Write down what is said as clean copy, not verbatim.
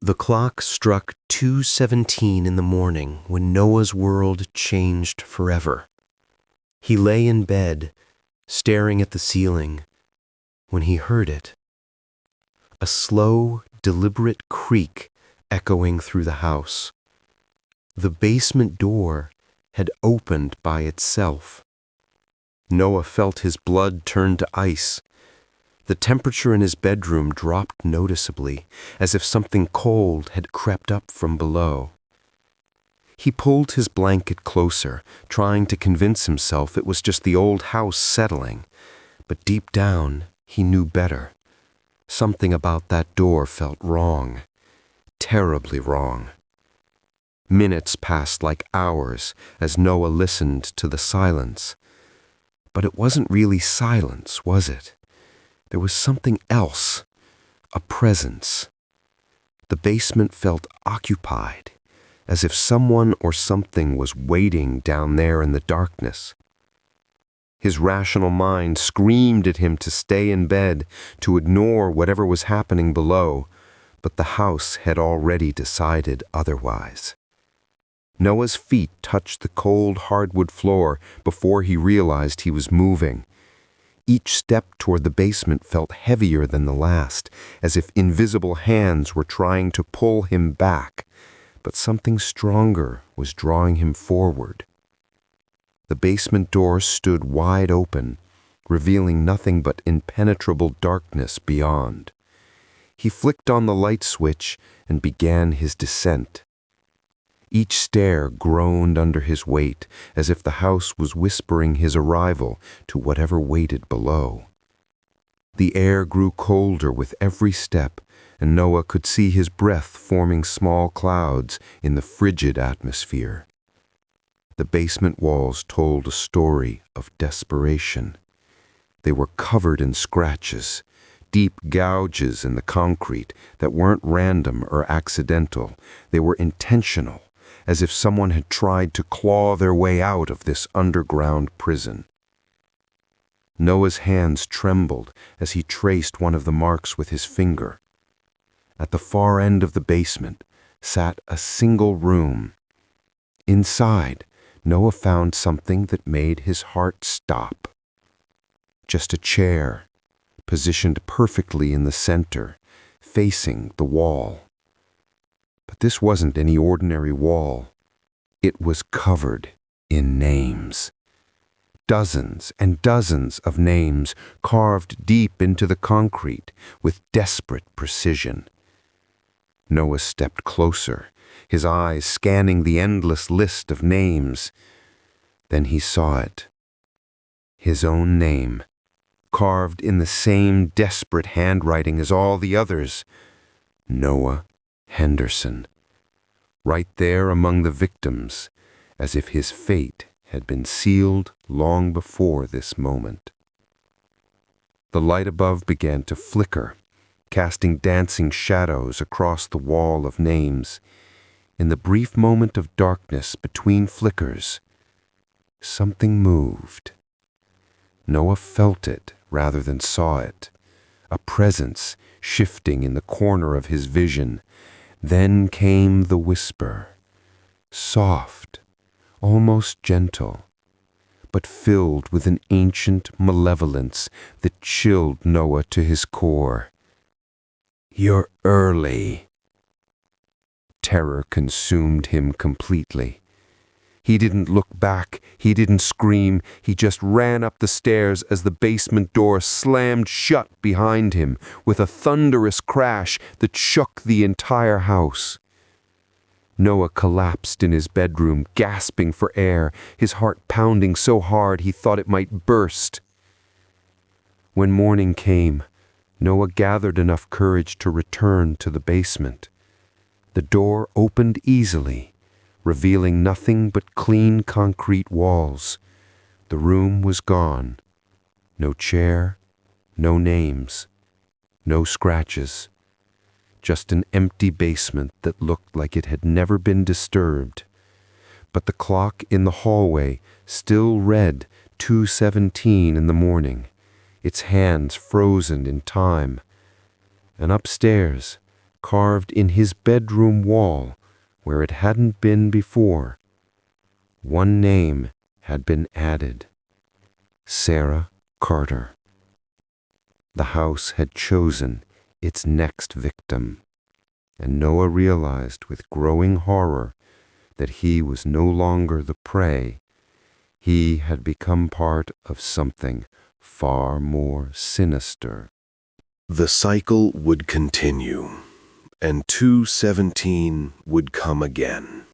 The clock struck 2:17 in the morning when Noah's world changed forever. He lay in bed, staring at the ceiling, when he heard it. A slow, deliberate creak echoing through the house. The basement door had opened by itself. Noah felt his blood turn to ice. The temperature in his bedroom dropped noticeably, as if something cold had crept up from below. He pulled his blanket closer, trying to convince himself it was just the old house settling, but deep down he knew better. Something about that door felt wrong, terribly wrong. Minutes passed like hours as Noah listened to the silence. But it wasn't really silence, was it? There was something else, a presence. The basement felt occupied, as if someone or something was waiting down there in the darkness. His rational mind screamed at him to stay in bed, to ignore whatever was happening below, but the house had already decided otherwise. Noah's feet touched the cold hardwood floor before he realized he was moving. Each step toward the basement felt heavier than the last, as if invisible hands were trying to pull him back, but something stronger was drawing him forward. The basement door stood wide open, revealing nothing but impenetrable darkness beyond. He flicked on the light switch and began his descent. Each stair groaned under his weight, as if the house was whispering his arrival to whatever waited below. The air grew colder with every step, and Noah could see his breath forming small clouds in the frigid atmosphere. The basement walls told a story of desperation. They were covered in scratches, deep gouges in the concrete that weren't random or accidental. They were intentional, as if someone had tried to claw their way out of this underground prison. Noah's hands trembled as he traced one of the marks with his finger. At the far end of the basement sat a single room. Inside, Noah found something that made his heart stop. Just a chair, positioned perfectly in the center, facing the wall. But this wasn't any ordinary wall. It was covered in names. Dozens and dozens of names carved deep into the concrete with desperate precision. Noah stepped closer, his eyes scanning the endless list of names. Then he saw it. His own name, carved in the same desperate handwriting as all the others. Noah Henderson, right there among the victims, as if his fate had been sealed long before this moment. The light above began to flicker, casting dancing shadows across the wall of names. In the brief moment of darkness between flickers, something moved. Noah felt it rather than saw it, a presence shifting in the corner of his vision. Then came the whisper, soft, almost gentle, but filled with an ancient malevolence that chilled Noah to his core. "You're early." Terror consumed him completely. He didn't look back, he didn't scream, he just ran up the stairs as the basement door slammed shut behind him with a thunderous crash that shook the entire house. Noah collapsed in his bedroom, gasping for air, his heart pounding so hard he thought it might burst. When morning came, Noah gathered enough courage to return to the basement. The door opened easily, revealing nothing but clean concrete walls. The room was gone. No chair, no names, no scratches. Just an empty basement that looked like it had never been disturbed. But the clock in the hallway still read 2:17 in the morning, its hands frozen in time. And upstairs, carved in his bedroom wall where it hadn't been before. One name had been added: Sarah Carter. The house had chosen its next victim, and Noah realized with growing horror that he was no longer the prey. He had become part of something far more sinister. The cycle would continue, and 217 would come again.